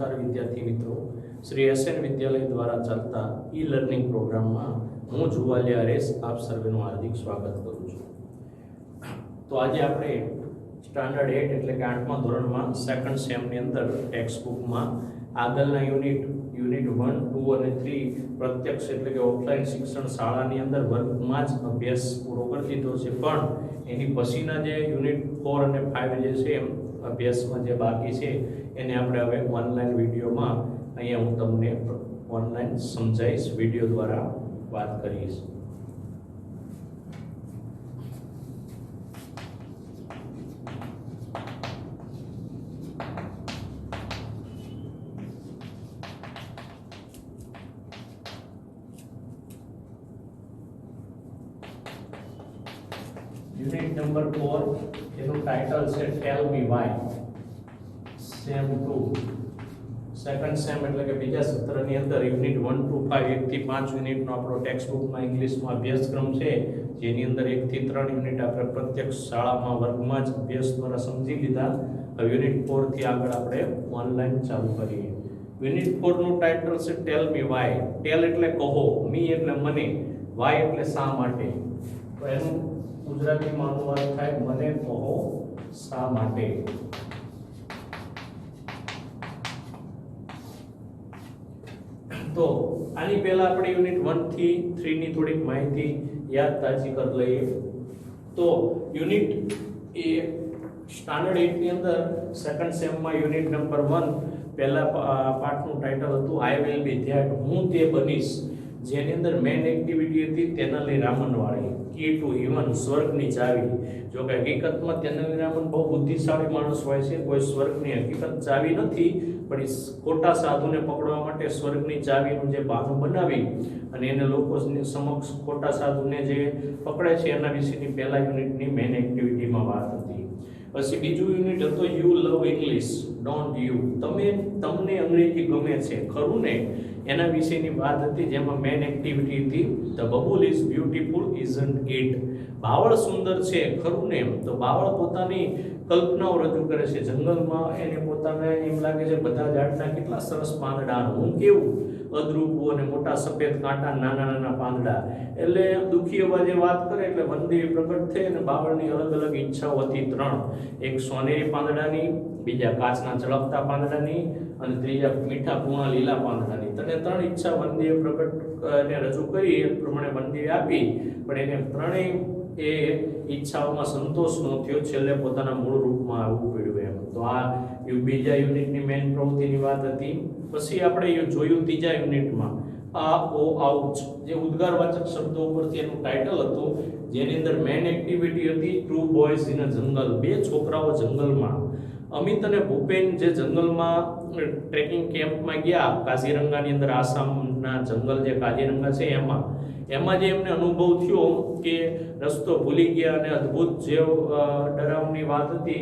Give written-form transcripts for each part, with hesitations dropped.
नमस्कार विद्यार्थी मित्रों, श्री एसएन विद्यालय द्वारा चलता ई लर्निंग प्रोग्राम में हूँ जुवालिया हरेश आप सर्वेનું हार्दिक स्वागत करूँ છું। तो आज આપણે સ્ટાન્ડર્ડ 8 એટલે કે 8મા ધોરણમાં સેકન્ડ સેમની અંદર ટેક્સ્ટ બુકમાં આગળના યુનિટ 1, 2 અને 3 પ્રત્યક્ષ એટલે કે ઓફલાઈન શિક્ષણ શાળાની અંદર વર્ગમાં જ અભ્યાસ પૂરો કરી દીધો છે, પણ એની પછીના જે યુનિટ 4 અને 5 જે છે અભ્યાસમાં જે બાકી છે એને આપણે હવે ઓનલાઈન વિડીયોમાં અહીંયા હું તમને ઓનલાઈન સમજાવીશ, વિડીયો દ્વારા વાત કરીશ। યુનિટ નંબર 4 એનું ટાઇટલ છે ટેલ મી વાય। સેમ 2 સેકન્ડ સેમ એટલે કે બીજા સત્રની અંદર યુનિટ 1 to 5 1 થી 5 યુનિટનો આપણો ટેક્સ્ટ બુકમાં ઇંગ્લિશમાં અભ્યાસક્રમ છે, જેની અંદર 1 થી 3 યુનિટ આપણે પ્રત્યક્ષ શાળામાં વર્ગમાં જ અભ્યાસ દ્વારા સમજી લીધા। હવે યુનિટ 4 થી આગળ આપણે ઓનલાઈન ચાલુ કરીએ। યુનિટ 4 નું ટાઇટલ છે ટેલ મી વાય। ટેલ એટલે કહો, મી એટલે મને, વાય એટલે શા માટે। તો એનું ગુજરાતીમાં અનુવાદ થાય મને કહો શા માટે। તો આની પહેલા આપણે યુનિટ 1 થી 3 ની થોડીક માહિતી યાદ તાજી કરી લઈએ। તો યુનિટ એ સ્ટાન્ડર્ડ 8 ની અંદર સેકન્ડ સેમમાં યુનિટ નંબર 1 પહેલા પાઠનું ટાઇટલ હતું આઈ વિલ બી ધેટ, હું તે બનીશ, જેની અંદર મેઇન એક્ટિવિટી હતી તેનાલી રામન વાળી, કી ટુ હેવન, સ્વર્ગની ચાવી। જો કે હકીકતમાં તેનાલી રામન બહુ બુદ્ધિશાળી માણસ હોય છે, કોઈ સ્વર્ગની હકીકત ચાવી નથી, પણ ખોટા સાધુને પકડવા માટે સ્વર્ગની ચાવીનું જે બહાનું બનાવી અને એને લોકોની સમક્ષ ખોટા સાધુને જે પકડે છે એના વિશેની પહેલા યુનિટની મેઇન એક્ટિવિટીમાં વાત હતી। પછી બીજું યુનિટ હતો you love English don't you, તમને અંગ્રેજી ગમે છે ખરું ને, એના વિશેની વાત હતી, જેમાં મેઇન એક્ટિવિટી હતી the babul is beautiful isn't it, બાવળ સુંદર છે ખરું ને। તો બાવળ પોતાની કલ્પનાઓ રજૂ કરે છે, જંગલમાં એને પોતાને એમ લાગે છે બધા ઝાડના કેટલા સરસ પાંદડા, હું કેવું અદરૂપું અને મોટા સફેદ કાંટા, નાના નાના પાંદડા, એટલે દુખી અવાજે વાત કરે એટલે વનદેવી પ્રગટ થઈ અને બાવળની અલગ અલગ ઈચ્છાઓ હતી 3, એક સોનેરી પાંદડાની, બીજા કાચના ચળકતા પાંદડાની અને ત્રીજા મીઠા પૂર્ણ લીલા પાંદડાની। તને 3 ઈચ્છા વનદેવી પ્રગટ ને રજૂ કરી, એ પ્રમાણે વનદેવી આપી, પણ એને ત્રણેય એ ઈચ્છાઓમાં સંતોષ ન થયો, છેલ્લે પોતાના મૂળ રૂપમાં આવવું પડ્યું એમ। તો આ બીજા યુનિટની મેઇન પ્રવૃત્તિની વાત હતી। પછી આપણે જોયું ત્રીજા યુનિટમાં આ ઓ આઉચ, જે ઉદ્ગારવાચક શબ્દો ઉપરથી એનું ટાઇટલ હતું, જેની અંદર મેઇન એક્ટિવિટી હતી ટુ બોયઝ ઇન અ જંગલ, 2 છોકરાઓ જંગલમાં। અમિત અને ભૂપેન જે જંગલમાં ટ્રેકિંગ કેમ્પમાં ગયા, કાઝીરંગાની અંદર આસામના જંગલ જે કાઝીરંગા છે એમાં જે એમને અનુભવ થયો કે રસ્તો ભૂલી ગયા અને અદ્ભુત જે ડરાવની વાત હતી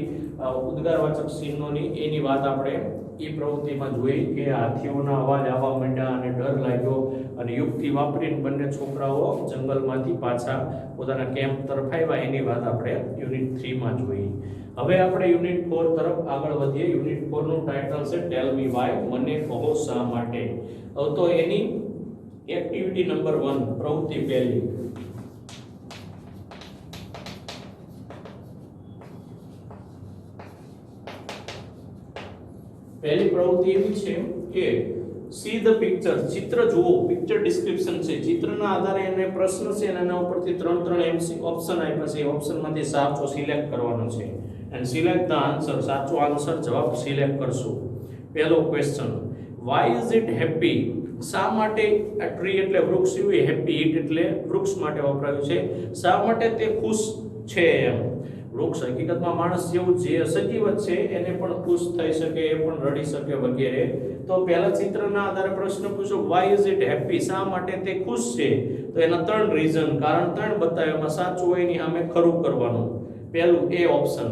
ઉદ્ગારવાચક ચિહ્નોની, એની વાત આપણે એ પ્રવૃત્તિમાં જોઈ કે હાથીઓના અવાજ આવવા માંડ્યા અને ડર લાગ્યો અને યુક્તિ વાપરીને બંને છોકરાઓ જંગલમાંથી પાછા પોતાના કેમ્પ તરફ આવ્યા, એની વાત આપણે યુનિટ 3 માં જોઈ। હવે આપણે યુનિટ 4 તરફ આગળ વધીએ। યુનિટ 4 નું ટાઇટલ છે ટેલ મી વાય, મને કહો શા માટે। હવે તો એની એક્ટિવિટી નંબર 1 પ્રવૃત્તિ પહેલી, પહેલી પ્રવૃત્તિ એવી છે કે સી ધ પિક્ચર, ચિત્ર જુઓ, પિક્ચર ડિસ્ક્રિપ્શન છે, ચિત્રના આધારે એને પ્રશ્ન છે અને એના ઉપરથી 3 એમસી ઓપ્શન આપ્યા છે, ઓપ્શનમાંથી સાચો સિલેક્ટ કરવાનો છે એન્ડ સિલેક્ટ ધ આન્સર, સાચો આન્સર જવાબ સિલેક્ટ કરશું। પહેલો question, why is it happy, શા માટે આ ટ્રી એટલે વૃક્ષ, એવું હેપી ઇટ એટલે વૃક્ષ માટે વપરાયું છે, શા માટે તે ખુશ છે એમ। વૃક્ષ હકીકતમાં માણસ જેવું જે સજીવ છે એને પણ ખુશ થઈ શકે, એ પણ રડી શકે વગેરે। તો પહેલા ચિત્રના આધારે પ્રશ્ન પૂછો વાય ઇઝ ઇટ હેપી, શા માટે તે ખુશ છે, તો એના 3 રીઝન, કારણ 3 બતાવ્યા, એમાં સાચું હોય એની સામે ખરું કરવાનું। પહેલું A option,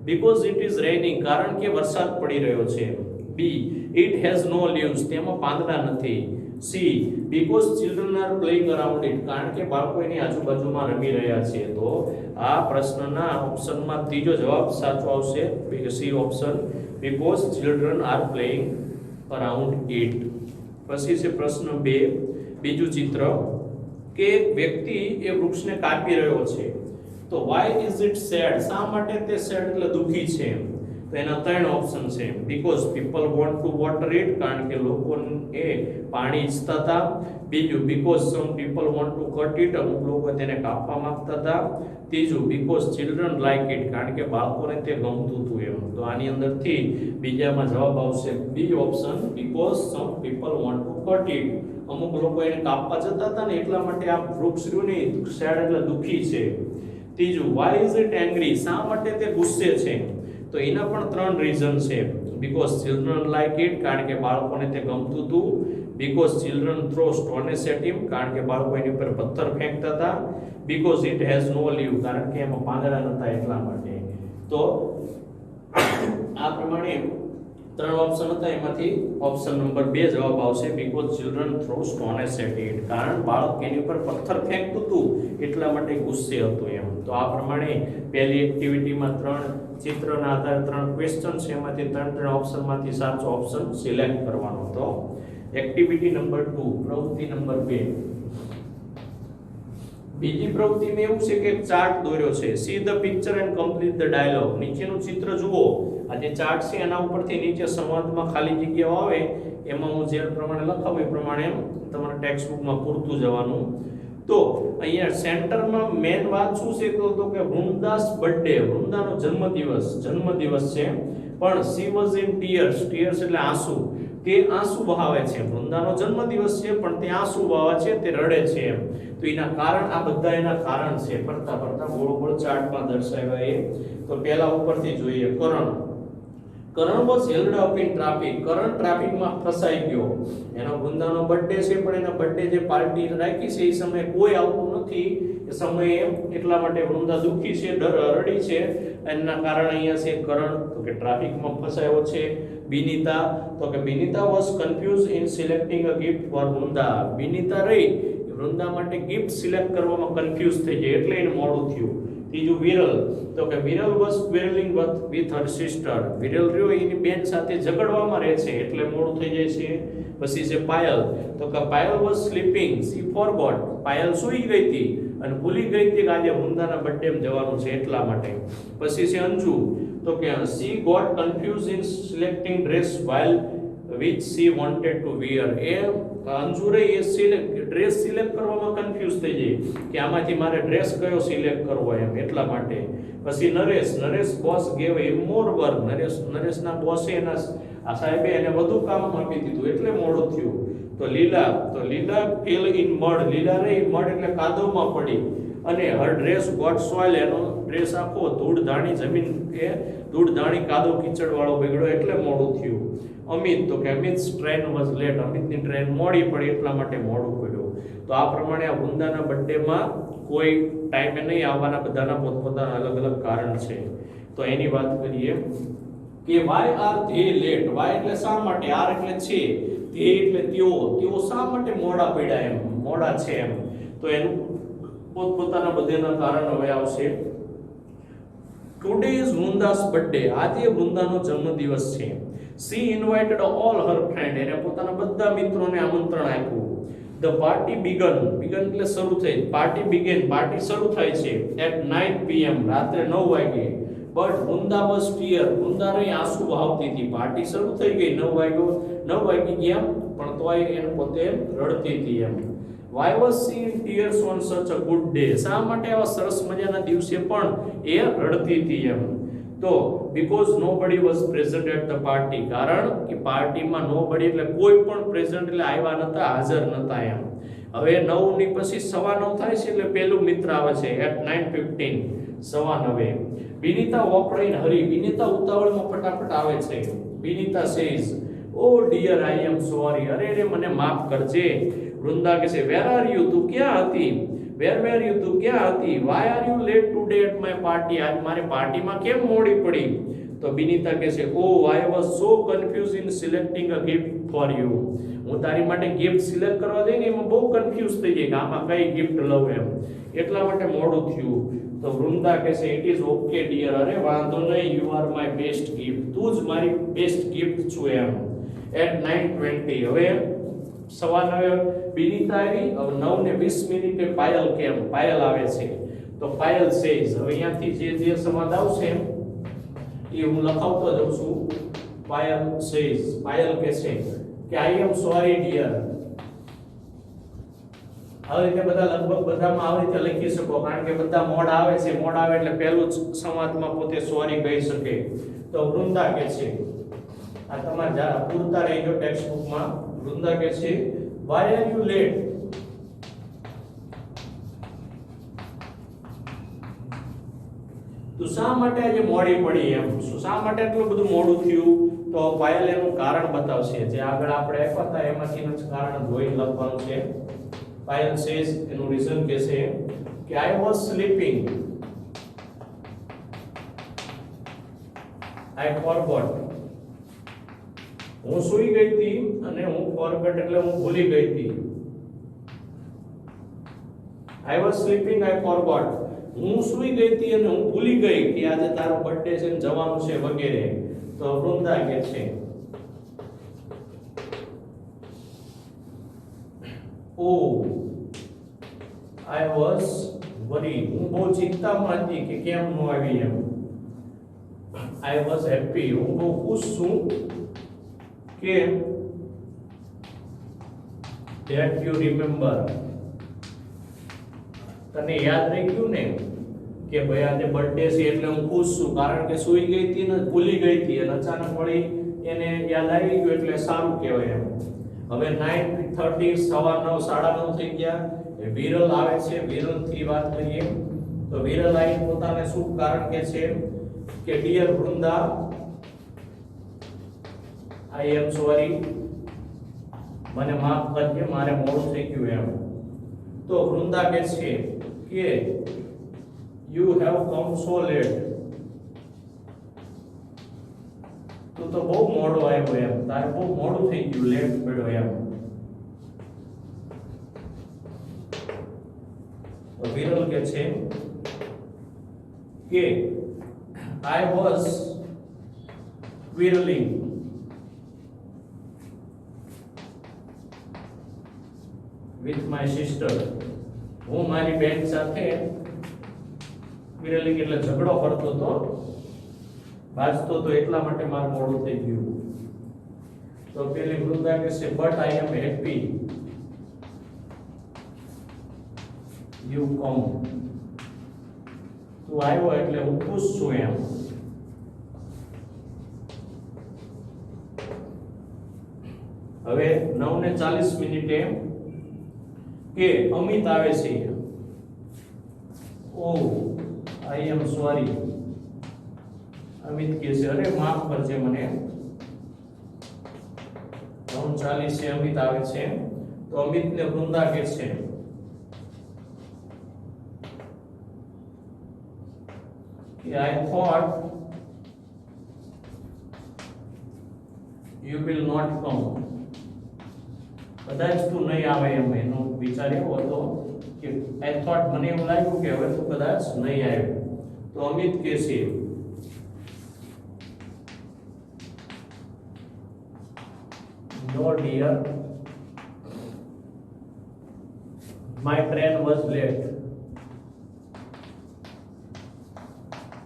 because it is raining, કારણ કે વરસાદ પડી રહ્યો છે। B, it has no leaves, તેમાં પાંદડા નથી। C, because children are playing around it, કારણ કે બાળકો એની આજુબાજુમાં રમી રહ્યા છે। તો આ પ્રશ્નના ઓપ્શનમાં ત્રીજો જવાબ સાચો આવશે, C option, because children are playing around it. પછી છે પ્રશ્ન 2, બીજું ચિત્ર કે એક વ્યક્તિ એ વૃક્ષને કાપી રહ્યો છે. તો વાય ઇઝ ઇટ સેડ, શા માટે તે સેડ એટલે દુખી છે? તો એના 3 ઓપ્શન છે. Because people want two water it, કારણ કે લોકો એ પાણી ઈચ્છતા હતા. બીજું, because some people want to cut it, અમુક લોકો તેને કાપવા માંગતા હતા. ત્રીજું, બીકોઝ ચિલ્ડ્રન લાઈક ઇટ, કારણ કે બાળકોને તે ગમતું હતું એમ. તો આની અંદરથી બીજામાં જવાબ આવશે B option, because some people want to cut it. અમુક લોકો એને કાપવા જતા હતા ને એટલા માટે આ વૃક્ષ રહ્યું ને સેડ એટલે દુખી છે. ત્રીજું, વાય ઇઝ ઇટ એંગ્રી, શા માટે તે ગુસ્સે છે? તો એના પણ 3 રીઝન છે. બીકોઝ ચિલ્ડ્રન લાઈક ઇટ, કારણ કે બાળકોને તે ગમતું હતું. Because children throw stones at him, કારણ કે બાળકો એની ઉપર પથ્થર ફેંકતા હતા. Because it has no leave, કારણ કે એમાં પાંદડા નહોતા એટલા માટે. તો આ પ્રમાણે 3 ઓપ્શન હતા, એમાંથી ઓપ્શન નંબર 2 જવાબ આવશે. Because children throw stones at it, કારણ બાળક એની ઉપર પથ્થર ફેંકતું હતું એટલા માટે ગુસ્સે હતું એમ. તો આ પ્રમાણે પહેલી એક્ટિવિટીમાં 3 ચિત્રના આધારે 3 ક્વેશ્ચન છે, એમાંથી 3 ઓપ્શનમાંથી સાચો ઓપ્શન સિલેક્ટ કરવાનો. તો એક્ટિવિટી નંબર 2, પ્રવૃત્તિ નંબર 2. બીજી પ્રવૃત્તિમાં એવું છે કે ચાર્ટ દોર્યો છે. See the picture and complete the dialogue. નીચેનું ચિત્ર જુઓ. આ જે ચાર્ટ છે એના ઉપરથી નીચે સંવાદમાં ખાલી જગ્યાઓ આવે એમાં હું જે પ્રમાણે લખાવું એ પ્રમાણે તમારા ટેક્સ્ટ બુકમાં પૂરતું જવાનું. તો અહીંયા સેન્ટરમાં મેન વાત શું છે તો કે વૃંદાસ બર્થડે, વૃંદાનો જન્મદિવસ છે. પણ she was in tears, tears એટલે આંસુ. તે આંસુ વહાવે છે. વૃંદાનો જન્મદિવસ છે પણ તે આંસુ વહાવે છે, તે રડે છે એમ. તો એના કારણ, આ બધા એના કારણ છે. ફરતા ગોળ ગોળ ચાર્ટમાં દર્શાવ્યા એ. તો પહેલા ઉપરથી જોઈએ. Karan was held up in traffic, Karan ટ્રાફિકમાં ફસાઈ ગયો. એનો વૃંદાનો બર્થડે છે પણ એના બર્થડે જે પાર્ટી રાખી છે એ સમયે કોઈ આવતું નથી એ સમયે, એટલા માટે વૃંદા દુખી છે, રડી છે. એના કારણ અહીંયા છે કરણ, તો કે ટ્રાફિકમાં ફસાયો છે. બિનિતા, તો કે Binita was confuse in selecting a gift for Vrinda, Binita રહી વૃંદા માટે ગિફ્ટ સિલેક્ટ કરવામાં કન્ફ્યુઝ થઈ જાય એટલે એને મોડું થયું. ત્રીજું વિરલ, તો કે Viral was quarrelling with her sister, Viral રહ્યો એની બેન સાથે ઝઘડવામાં રહે છે એટલે મોડું થઈ જાય છે. પછી છે પાયલ, તો કે Payal was sleeping, C forgot, Payal સૂઈ ગઈ હતી અને ભૂલી ગઈ હતી કે આજે વૃંદાના બર્થડે જવાનું છે એટલા માટે. પછી છે અંજુ, તો કે she got confuse in selecting dress while which she wanted to wear, એ અંજુ રહી એ ડ્રેસ સિલેક્ટ કરવામાં કન્ફ્યુઝ થઈ જાય કે આમાંથી મારે ડ્રેસ કયો સિલેક્ટ કરવો એમ એટલા માટે. પછી નરેશ બોસ ગેવ હિમ મોર વર્ક, નરેશના બોસે એના આ સાહેબે એને વધુ કામ આપી દીધું એટલે મોડું થયું. તો લીલા ફેલ ઇન મડ, લીલા રહી મડ એટલે કાદવમાં પડી અને હર ડ્રેસ ગોટ સોઇલ, એનો ડ્રેસ આખો ધૂળ ધાણી જમીન કે ધૂળ ધાણી કાદવ કીચડ વાળો બગડ્યો એટલે મોડું થયું. અમિત, તો કે અમિત ટ્રેન વોઝ લેટ, અમિતની ટ્રેન મોડી પડી એટલા માટે મોડું પડ્યું. તો આ પ્રમાણે આ વૃંદાના બર્થડેમાં કોઈ ટાઈમે નહીં આવવાના બધાના પોતપોતાના અલગ અલગ કારણ છે. તો એની વાત કરીએ કે why are they late, why એટલે શા માટે, આર એટલે છે, ધે એટલે તેઓ શા માટે મોડા પડ્યા એમ, મોડા છે એમ. તો એનું પોતપોતાના બધાના કારણ હવે આવશે. ટુડે ઇઝ વૃંદાસ બર્થડે, આજે વૃંદાનો જન્મદિવસ છે. C invited all her friend, એને પોતાના બધા મિત્રોને આમંત્રણ આપ્યું. ધ પાર્ટી બિગન એટલે શરૂ થઈ, પાર્ટી શરૂ થાય છે એટ 9 PM, રાત્રે 9 વાગે. But Vrinda was tear, Vrinda રહી આંસુ વહાવતી હતી. પાર્ટી શરૂ થઈ ગઈ, 9 વાગી ગયા પણ તોય એને પોતે રડતી હતી એમ. Why was she in tears on such a good day, શા માટે આવા સરસ મજાના દિવસે પણ એ રડતી હતી એમ. તો because nobody was present at the party, કારણ કે પાર્ટીમાં nobody એટલે કોઈ પણ પ્રેઝન્ટ એટલે આવ્યા નતા, હાજર નતા એમ. હવે 9 ની પછી 9:15 થાય છે એટલે પહેલું મિત્ર આવે છે at 9:15, 9:15. બિનિતા walked in hurry, બિનિતા ઉતાવળમાં ફટાફટ આવે છે. બિનિતા says, oh dear I am sorry, અરે મને માફ કરજે. વૃંદા કહે છે where are you, તું ક્યાં હતી, where were you, તું ક્યાં હતી, why are you late today at my party, આજ મારી પાર્ટીમાં કેમ મોડી પડી. તો બિનિતા કહે છે oh I was so confused in selecting a gift for you, હું તારી માટે ગિફ્ટ સિલેક્ટ કરવા જઈને એમાં બહુ કન્ફ્યુઝ થઈ ગઈ કે આમાં કઈ ગિફ્ટ લઉં એમ એટલા માટે મોડું થયું. તો વૃંદા કહે છે ઇટ ઇઝ ઓકે ડિયર, અરે વાંધો નહીં, you are my best gift, તું જ મારી બેસ્ટ ગિફ્ટ છું એમ. at 9:20. હવે સવારે વિનીતા આવી, હવે 9:20 પાયલ પાયલ આવે છે. તો પાયલ સેઝ, હવે અહીંયાથી જે સંવાદ આવશે એ હું લખાવતો જાઉં છું. પાયલ સેઝ, પાયલ કહે છે કે આઈ એમ સોરી ડિયર. આવી રીતે બધા લગભગ બધામાં આવી રીતે લખી શકો, કારણ કે બધા મોડ આવે છે. મોડ આવે એટલે પહેલું જ સંવાદમાં પોતે સોરી કહી શકે. તો વૃંદા કહે છે, આ તમારે જરા પૂરતા રહેજો ટેક્સ્ટ બુકમાં. વૃંદા કહે છે વાય આર યુ લેટ. તું શા માટે આજે મોડી પડી એમ, શા માટે એટલું બધું મોડું થયું? તો પાયલ એનું કારણ બતાવશે, જે આગળ આપણે આપ્યા હતા એમાંથી જ કારણ જોઈ લખવાનું છે. પાયલ સેઝ, એનું રીઝન કહે છે કે I was sleeping, I forgot. હું સૂઈ ગઈ હતી અને હું ફોરગોટ એટલે હું ભૂલી ગઈ હતી. I was sleeping, I forgot. હું સૂઈ ગઈ હતી અને હું ભૂલી ગઈ કે આજે તારો બર્થડે છે ને જવાનું છે વગેરે. તો વૃંદા કહે છે ઓ આઈ વોઝ વરી, હું બહુ ચિંતામાં હતી કે કેમ ન આવી એમ. આઈ વોઝ હેપી, હું બહુ ખુશ છું કે ધેટ યુ રિમેમ્બર, તને યાદ રહી ગયું ને કે ભાઈ આજે બર્થડે છે એટલે હું ખુશ છું. કારણ કે સૂઈ ગઈ હતી ને ભૂલી ગઈ હતી અને અચાનક વળી એને યાદ આવી ગયું એટલે સારું કહેવાય એમ. હવે 9:30 સવા 9 સાડા 9 થઈ ગયા. વિરલ આવે છે, વિરલ થી વાત કરીએ. તો વિરલ આવી પોતાને શું કારણ કે છે કે dear Vrinda I am sorry, મને માફ કરજે, મારે મોડું થઈ ગયું એમ. તો વૃંદા કહે છે કે you have come so late, તું તો બહુ મોડો આવ્યો એમ, તારે બહુ મોડું થઈ ગયું, લેટ પડ્યો એમ. તો વિરલ કહે છે કે I was quarrelling with my sister, હું મારી બેન સાથે ક્વિરલિંગ એટલે ઝઘડો કરતો તો, બાજતો તો, એટલા માટે મારું મોડું થઈ ગયું. તો પેલી વૃંદા કહે છે but I am happy you come, તું આવ્યો એટલે હું ખુશ છું એમ. હવે 9:40 કે અમિત આવે છે. ઓ આઈ એમ સોરી, અમિત કહે છે અરે માફ કરજે મને. 9:40 અમિત આવે છે. તો અમિતને વૃંદા કહે છે કે I thought you will not come, કદાચ તું નહીં આવે એમ. એનો વિચાર એવો હતો કે આઈ થોટ, મને એવું લાગ્યું કે હવે તું કદાચ નહીં આવે. તો અમિત કહે છે no dear, my train was late,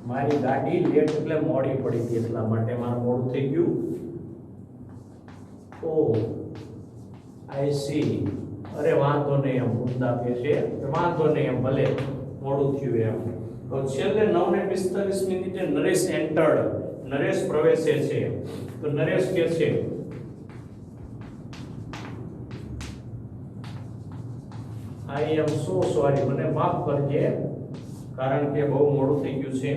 મારી ગાડી લેટ એટલે મોડી પડી હતી, એટલા માટે મારું મોડું થઈ ગયું. ઓ આઈ સી, અરે વાંધો નહીં એમ. વૃંદા કહે છે વાંધો નહીં એમ, ભલે મોડું થયું એમ. તો છેલ્લે 9:45 નરેશ એન્ટર્ડ, નરેશ પ્રવેશે છે. તો નરેશ કહે છે આઈ એમ સો સોરી, મને માફ કરજે કારણ કે બહુ મોડું થઈ ગયું છે.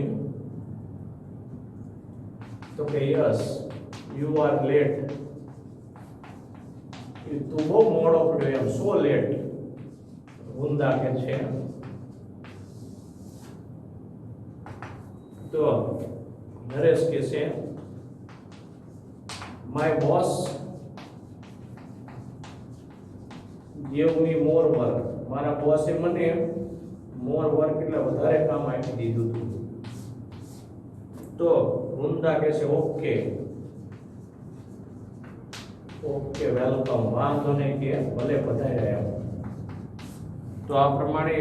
તો કે યસ યુ આર લેટ, તું બહુ મોડો પડ્યો એમ, સો લેટ. વૃંદા કે છે તો નરેશ કે છે my boss gave me more work, મારા બોસે મને મોર વર્ક એટલે વધારે કામ આપી દીધું હતું. તો વૃંદા કહે છે ઓકે ઓકે વેલકમ, વાંધો નહીં કે ભલે પધાર્યા એમ. તો આ પ્રમાણે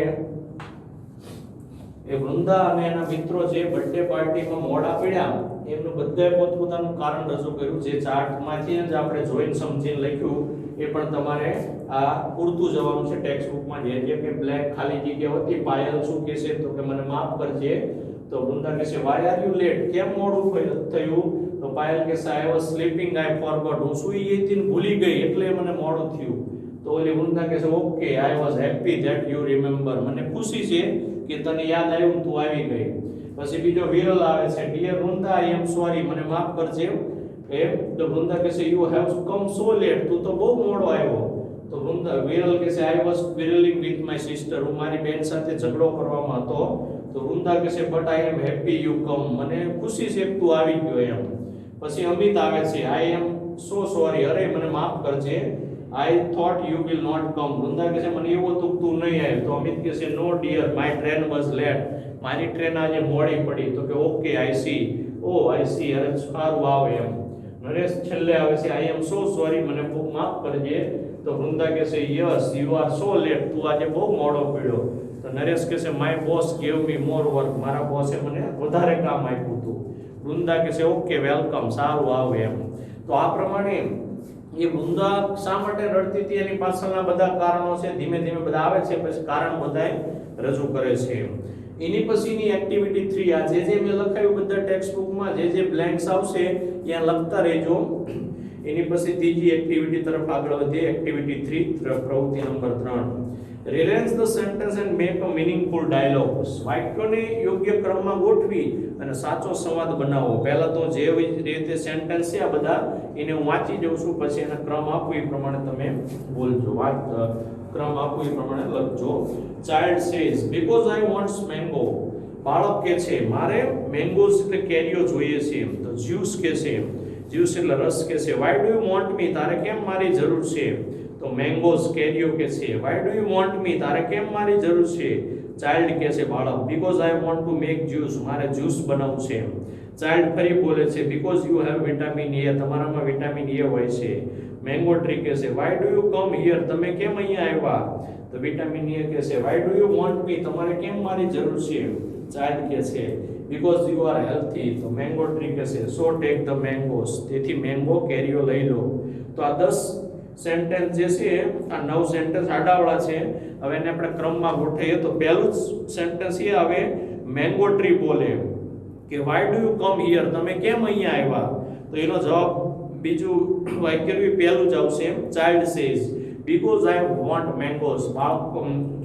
એ વૃંદા અને એના મિત્રો જે બર્થડે પાર્ટીમાં મોડા પડ્યા એમનું બધાએ પોતપોતાનું કારણ રજૂ કર્યું. જે ચાર્ટમાંથી જ આપણે જોઈને સમજીને લખ્યું એ પણ તમારે આ પૂરતું જવાનું છે ટેક્સ્ટ બુકમાં. જે કે બ્લેક ખાલી જગ્યા હતી. પાયલ શું કહેશે તો કે મને માફ કરજે. તો વૃંદા કહેશે વાય આર યુ લેટ, કેમ મોડું થયું? તો પાયલ કહેશે I was sleeping, I forgot, હું સૂઈ ગઈ હતી ને ભૂલી ગઈ એટલે મને મોડું થયું. તો ઓલી વૃંદા કહેશે okay I was happy that you remember, મને ખુશી છે કે તને યાદ આવ્યું તું આવી ગઈ. પછી બીજો વિરલ આવે છે, dear Vrinda I am sorry, મને માફ કરજે. તો વૃંદા કહેશે you have come so late, તું તો બહુ મોડો આવ્યો. તો વિરલ કહેશે I was quarrelling with my sister, હું મારી બેન સાથે ઝઘડો કરવામાં હતો. તો વૃંદા કહેશે but I am happy you come, મને ખુશી છે કે તું આવી ગયો એમ. પછી અમિત આવે છે, આઈ એમ સો સોરી, અરે મને માફ કરજે, I thought you will not come. Vrinda કહેશે મને એવું હતું કે તું નહીં આવે. તો અમિત કહેશે no dear my train was late, મારી ટ્રેન આજે મોડી પડી. તો કે okay I see, oh I see, અરે સારું આવે એમ. નરેશ છેલ્લે આવે છે, આઈ એમ સો સોરી, મને માફ કરજે. તો વૃંદા કહેશે yes you are so late, તું આજે બહુ મોડો પડ્યો. તો નરેશ કહેશે my boss gave me more work, મારા બોસે મને વધારે કામ આપ્યું હતું. વૃંદા કહેશે ઓકે વેલકમ, સારું આવે એમ. તો આ પ્રમાણે એ વૃંદા શા માટે રડતી હતી એની પાછળના બધા કારણો છે, ધીમે ધીમે બધા આવે છે, પછી કારણ બધાય રજૂ કરે છે. એની પછીની એક્ટિવિટી 3, આ જે મેં લખાયું બધા ટેક્સ્ટ બુકમાં જે બ્લેન્ક્સ આવશે ત્યાં લખતા રહેજો. એની પછી ત્રીજી એક્ટિવિટી તરફ આગળ વધીએ. એક્ટિવિટી 3 તરફ પ્રવૃત્તિ number 3, rearrange the sentence and make a meaningful dialogue. વાક્યોને યોગ્ય ક્રમમાં ગોઠવી અને સાચો સંવાદ બનાવો. પહેલા તો જે રીતે સેન્ટેન્સ છે આ બધા એને હું વાંચી જઉં છું, પછી એનો ક્રમ આપું એ પ્રમાણે તમે બોલજો. ક્રમ આપું એ પ્રમાણે લખજો. Child says because I want mango, બાળક કહે છે મારે મેંગોઝ એટલે કેરીઓ જોઈએ છે. તો જ્યુસ કહે છે, જ્યુસ એટલે રસ કહે છે. why do you want me, તારે કેમ મારી જરૂર છે? તો મેંગોઝ કેરીઓ કહે છે. why do you want me, તારે કેમ મારી જરૂર છે? ચાઇલ્ડ કહે છે બાળક, because I want to make juice, મારે જ્યુસ બનાવવું છે. ચાઇલ્ડ ફરી બોલે છે because you have vitamin A, તમારામાં વિટામિન A હોય છે. મેંગો ટ્રી કહે છે why do you come here, તમે કેમ અહીંયા આવ્યા? તો વિટામિન A કહે છે why do you want me, તમારે કેમ મારી જરૂર છે? ચાઇલ્ડ કહે છે because you are healthy. તો મેંગો ટ્રી કહે છે so take the mangoes, તેથી મેંગો કેરીઓ લઈ લો. તો આ 10 સેન્ટેન્સ જે છે આ 9 સેન્ટેન્સ આડાવડા છે. હવે એને આપણે ક્રમમાં ગોઠવીએ. તો પહેલું સેન્ટેન્સ એ આવે મેંગો ટ્રી બોલે કે why do you come here, તમે કેમ અહીંયા આવ્યા? તો એનો જવાબ બીજું વાક્ય પહેલું જ આવશે. Child says because I want mangoes, બાળક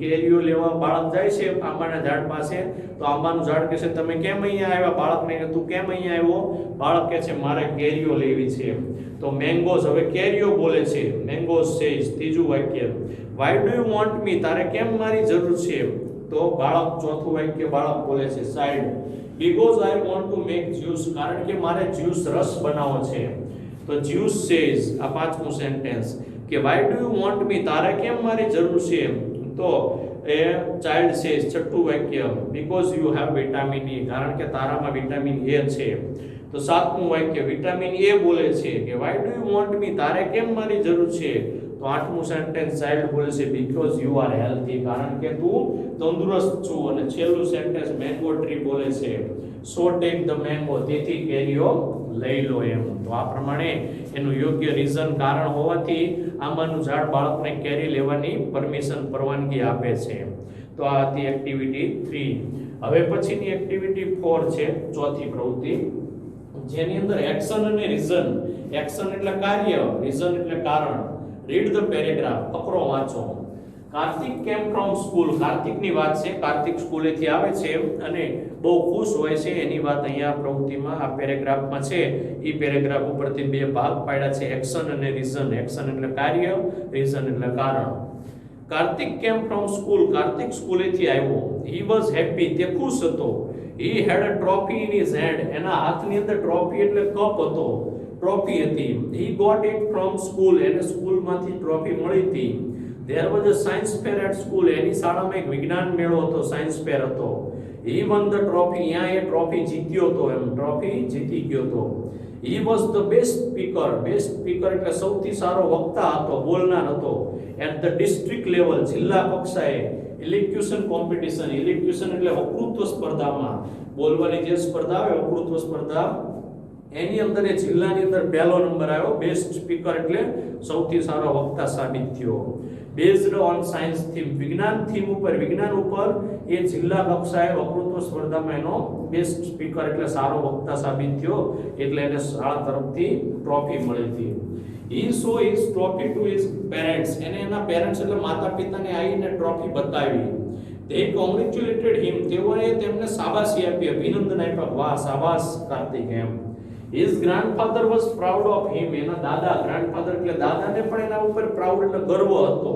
કેરીઓ લેવા બાળક જાય છે આંબાના ઝાડ પાસે. તો આંબાનું ઝાડ કહે છે તમે કેમ અહીંયા આવ્યા? બાળકને કે તું કેમ અહીંયા આવ્યો? બાળક કહે છે મારે કેરીઓ લેવી છે. તો મેંગોઝ હવે કેરીઓ બોલે છે. મેંગોઝ સેઝ ત્રીજું વાક્ય why do you want me, તારે કેમ મારી જરૂર છે? તો બાળક ચોથું વાક્ય બાળક બોલે છે child because I want to make juice, કારણ કે મારે જ્યુસ રસ બનાવવો છે. તો જ્યુસ સેઝ આ પાંચમું સેન્ટેન્સ કે why do you want me, તારે કેમ મારી જરૂર છે? તો એ ચાઇલ્ડ સેઝ છઠ્ઠું વાક્ય because you have vitamin E, કારણ કે તારામાં વિટામિન A છે. તો સાતમું વાક્ય વિટામિન A બોલે છે કે why do you want me, તારે કેમ મારી જરૂર છે? તો આઠમું સેન્ટેન્સ ચાઇલ્ડ બોલે છે because you are healthy, કારણ કે તું તંદુરસ્ત છું. અને છેલ્લું સેન્ટેન્સ મેંગો ટ્રી બોલે છે so take the mango, તેથી કેરીઓ લઈ લો એમ. તો આ પ્રમાણે એનું યોગ્ય રીઝન કારણ હોવાથી આંબાનું ઝાડ બાળકને કેરી લેવાની પરવાનગી આપે છે. તો આ હતી એક્ટિવિટી 3. હવે પછીની એક્ટિવિટી 4 છે, ચોથી પ્રવૃત્તિ, જેની અંદર એક્શન અને રીઝન. એક્શન એટલે કાર્ય, રીઝન એટલે કારણ. રીડ ધ પેરેગ્રાફ, ફકરો વાંચો. કાર્તિક કેમ ફ્રોમ સ્કૂલ, કાર્તિકની વાત છે. કાર્તિક સ્કૂલેથી આવે છે અને બહુ ખુશ હોય છે એની વાત અહીંયા પ્રવૃત્તિમાં આ પેરેગ્રાફમાં છે. એ પેરેગ્રાફ ઉપરથી બે ભાગ પાડ્યા છે, એક્શન અને રીઝન. એક્શન એટલે કાર્ય, રીઝન એટલે કારણ. Kartik came from school, Kartik સ્કૂલેથી આવ્યો. હી વોઝ હેપી, તે ખુશ હતો. He had a trophy in his hand, એના હાથની અંદર ટ્રોફી એટલે કપ હતો, ટ્રોફી હતી. He got it from school, એને સ્કૂલમાંથી ટ્રોફી મળી હતી. There was a science fair at school. એની શાળામાં એક વિજ્ઞાન મેળો હતો, સાયન્સ ફેર હતો. He won the trophy. અહીંયા એ ટ્રોફી જીત્યો હતો, એમ ટ્રોફી જીતી ગયો હતો. He was the best speaker. Best speaker એટલે સૌથી સારો વક્તા હતો, બોલનાર હતો. At the district level, જિલ્લા કક્ષાએ elocution competition. Elocution એટલે વક્તૃત્વ સ્પર્ધામાં બોલવાની જે સ્પર્ધા આવે, વક્તૃત્વ સ્પર્ધા, એની અંદર એ જિલ્લાની અંદર પહેલો નંબર આવ્યો. બેસ્ટ સ્પીકર એટલે સૌથી સારો વક્તા સાબિત થયો. બેઝડ ઓન સાયન્સ થીમ, વિજ્ઞાન થીમ ઉપર, વિજ્ઞાન ઉપર એ જિલ્લા કક્ષાએ વક્તૃત્વ સ્પર્ધામાં એનો બેસ્ટ સ્પીકર એટલે સારો વક્તા સાબિત થયો, એટલે એને શાળા તરફથી ટ્રોફી મળી હતી. He show his trophy to his parents. એને એના પેરેન્ટ્સ એટલે માતા પિતાને આવીને ટ્રોફી બતાવી. They congratulated him. તેઓએ તેમને શાબાશી આપી, અભિનંદન આપ્યા. વાહ, શાબાશ કાર્તિક એમ. His grandfather was proud of him. એના દાદા, ગ્રાન્ડફાધર એટલે દાદાને પણ એના ઉપર પ્રાઉડ એટલે ગર્વ હતો.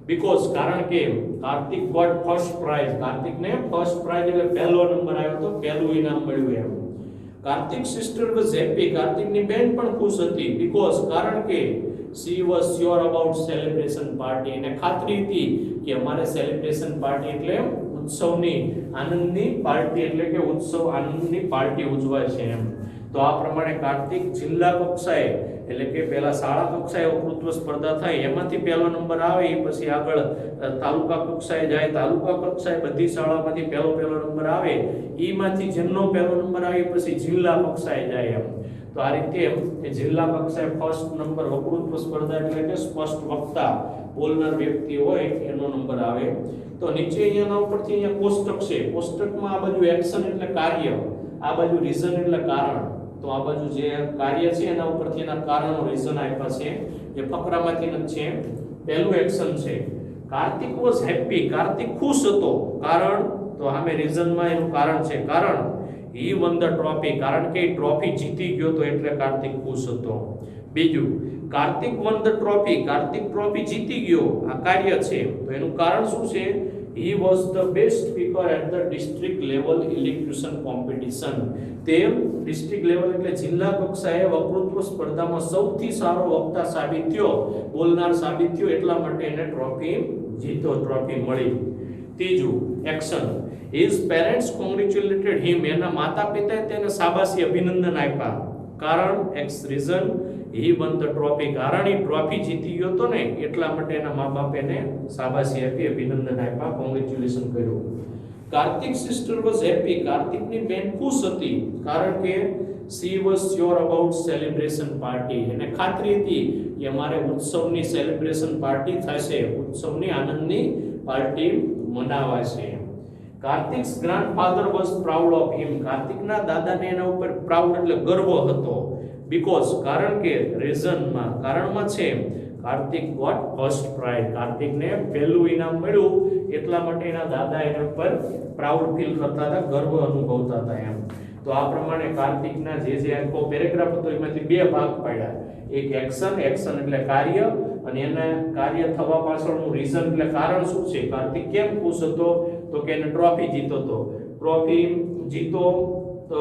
Because કારણ કે કાર્તિક ગોટ ફર્સ્ટ પ્રાઇઝ, કાર્તિકને ફર્સ્ટ પ્રાઇઝ એટલે પહેલો નંબર આવ્યો તો પહેલું ઇનામ મળ્યું એમ. Kartik sister was happy. કાર્તિકની બેન પણ ખુશ હતી. Because કારણ કે she was sure about celebration party. એને ખાતરી હતી કે અમારે celebration party એટલે ઉત્સવની, આનંદની પાર્ટી એટલે કે ઉત્સવ, આનંદની પાર્ટી ઉજવાય છે એમ. તો આ પ્રમાણે કાર્તિક જિલ્લા કક્ષાએ એટલે કે પહેલા શાળા કક્ષાએ વક્તૃત્વ સ્પર્ધા થાય, એમાંથી પહેલો નંબર આવે, એ પછી આગળ તાલુકા કક્ષાએ જાય, તાલુકા કક્ષાએ બધી શાળામાંથી પહેલો નંબર આવે, ઈમાંથી જેમનો પહેલો નંબર આવે પછી જિલ્લા કક્ષાએ જાય એમ. તો આ રીતે એ જિલ્લા કક્ષાએ ફર્સ્ટ નંબર વક્તૃત્વ સ્પર્ધા એટલે કે સ્પષ્ટ વક્તા બોલનાર વ્યક્તિ હોય એનો નંબર આવે. તો નીચે અહીંયાના ઉપરથી અહીંયા કોષ્ટક છે. કોષ્ટકમાં આ બાજુ એક્શન એટલે કાર્ય, આ બાજુ રીઝન એટલે કારણ. તો આ બાજુ જે કાર્ય છે એના ઉપરથી એના કારણો, રીઝન આપ્યા છે, જે ફકરામાંથી જ છે. પહેલું એક્શન છે, કાર્તિક વોઝ હેપી. કાર્તિક ખુશ હતો. કારણ તો આમે રીઝનમાં એનું કારણ છે. કારણ he won the trophy. કારણ કે ટ્રોફી જીતી ગયો તો એટલે કાર્તિક ખુશ હતો. બીજું, Kartik won the trophy. Kartik trophy જીતી ગયો, આ કાર્ય છે. તો એનું કારણ શું છે? He was the best speaker at the district level elocution competition. તે district level એટલે જિલ્લા કક્ષાએ વક્તૃત્વ સ્પર્ધામાં સૌથી સારો વક્તા સાબિત થયો, બોલનાર સાબિત થયો, એટલા માટે એને ટ્રોફી જીતો, ટ્રોફી મળી. ત્રીજું action, his parents congratulated him. એના માતા પિતાએ તેને શાબાશી, અભિનંદન આપ્યા. કારણ x reason, he won the trophy. કારણ એ ટ્રોફી જીતી ગયો તો ને એટલા માટે એના મા બાપે એને શાબાશી આપી, અભિનંદન આપ્યા, કોંગ્રેચ્યુલેશન કર્યું. Kartik sister was happy. કાર્તિકની બેન ખુશ હતી. કારણ કે she was sure about celebration party. એને ખાતરી હતી કે અમારે ઉત્સવની સેલિબ્રેશન પાર્ટી થશે, ઉત્સવની આનંદની પાર્ટી મનાવાશે. Kartik's grandfather was proud of him. કાર્તિકના દાદાને એના ઉપર પ્રાઉડ એટલે ગર્વ હતો. બીકોઝ કારણ કે રીઝનમાં, કારણમાં છે કાર્તિક ગોટ ફર્સ્ટ પ્રાઇઝ. કાર્તિકને પહેલું ઇનામ મળ્યું એટલા માટે એના દાદા એના ઉપર પ્રાઉડ ફીલ કરતા હતા, ગર્વ અનુભવતા હતા એમ. તો આ પ્રમાણે કાર્તિકના જે આખો પેરેગ્રાફ હતો એમાંથી બે ભાગ પાડ્યા. એક એક્શન, એક્શન એટલે કાર્ય, અને એના કાર્ય થવા પાછળનું રીઝન એટલે કારણ શું છે. કાર્તિક કેમ ખુશ હતો? તો કે એને ટ્રોફી જીતો તો. ટ્રોફી જીતો તો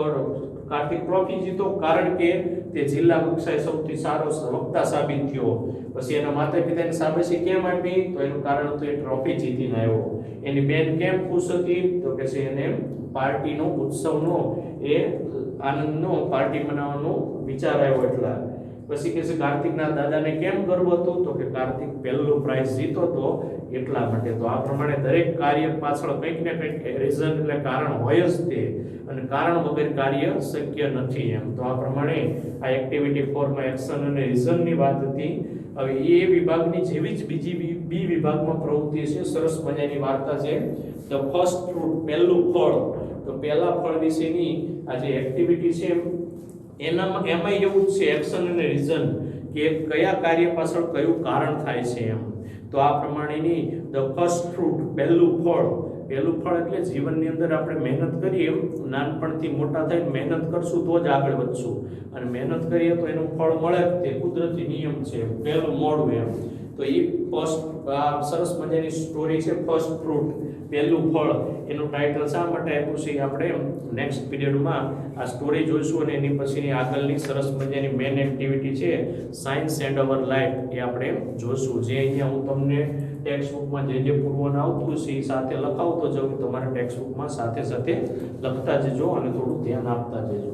કાર્તિક ટ્રોફી જીતો કારણ કે તે જિલ્લા કક્ષાએ સૌથી સારો વક્તા સાબિત થયો. પછી એના માતા પિતાને શાબાશી કેમ આપી? તો એનું કારણ તો એ ટ્રોફી જીતીને આવ્યો. એની બેન કેમ ખુશ હતી? તો કે છે એને પાર્ટીનો, ઉત્સવનો, એ આનંદનો, પાર્ટી મનાવવાનો વિચાર આવ્યો એટલા. પછી કે છે કાર્તિકના દાદાને કેમ ગર્વ હતો? તો કે કાર્તિક પહેલો પ્રાઇઝ જીતો તો એટલા માટે. તો આ પ્રમાણે દરેક કાર્ય પાછળ કંઈક ને કંઈક રીઝન એટલે કારણ હોય જ તે, અને કારણ વગર કાર્ય શક્ય નથી એમ. તો આ પ્રમાણે આ એક્ટિવિટી 4 માં એક્શન અને રીઝનની વાત હતી. હવે એ વિભાગની જેવી જ બીજી બી વિભાગમાં પ્રવૃત્તિ છે, સરસ મજાની વાર્તા છે. ધ ફર્સ્ટ ફ્રૂટ, પહેલું ફળ. તો પહેલા ફળ વિશેની આ જે એક્ટિવિટી છે એમાં એવું જ છે, એક્શન અને રીઝન, કે કયા કાર્ય પાછળ કયું કારણ થાય છે એમ. તો આ પ્રમાણેની ધ ફર્સ્ટ ફ્રૂટ, પહેલું ફળ. પહેલું ફળ એટલે જીવનની અંદર આપણે મહેનત કરીએ, નાનપણથી મોટા થઈને મહેનત કરશું તો જ આગળ વધશું, અને મહેનત કરીએ તો એનું ફળ મળે જ, તે કુદરતી નિયમ છે. પહેલું મોડું એમ. તો એ ફર્સ્ટ સરસ મજાની સ્ટોરી છે ફર્સ્ટ ફ્રૂટ. પહેલું ફળ એનું ટાઇટલ શા માટે આપ્યું છે એ આપણે નેક્સ્ટ પીરિયડમાં આ સ્ટોરી જોઈશું અને એની પછીની આગળની સરસ મજાની મેન એક્ટિવિટી છે સાયન્સ એન્ડ અવર લાઈફ એ આપણે જોઈશું. જે અહીંયા હું તમને ટેક્સ્ટ બુકમાં જે પૂર્વનું આવતું છે એ સાથે લખાવતો જાઉં, તમારા ટેક્સ્ટ બુકમાં સાથે સાથે લખતા જજો અને થોડું ધ્યાન આપતા જજો.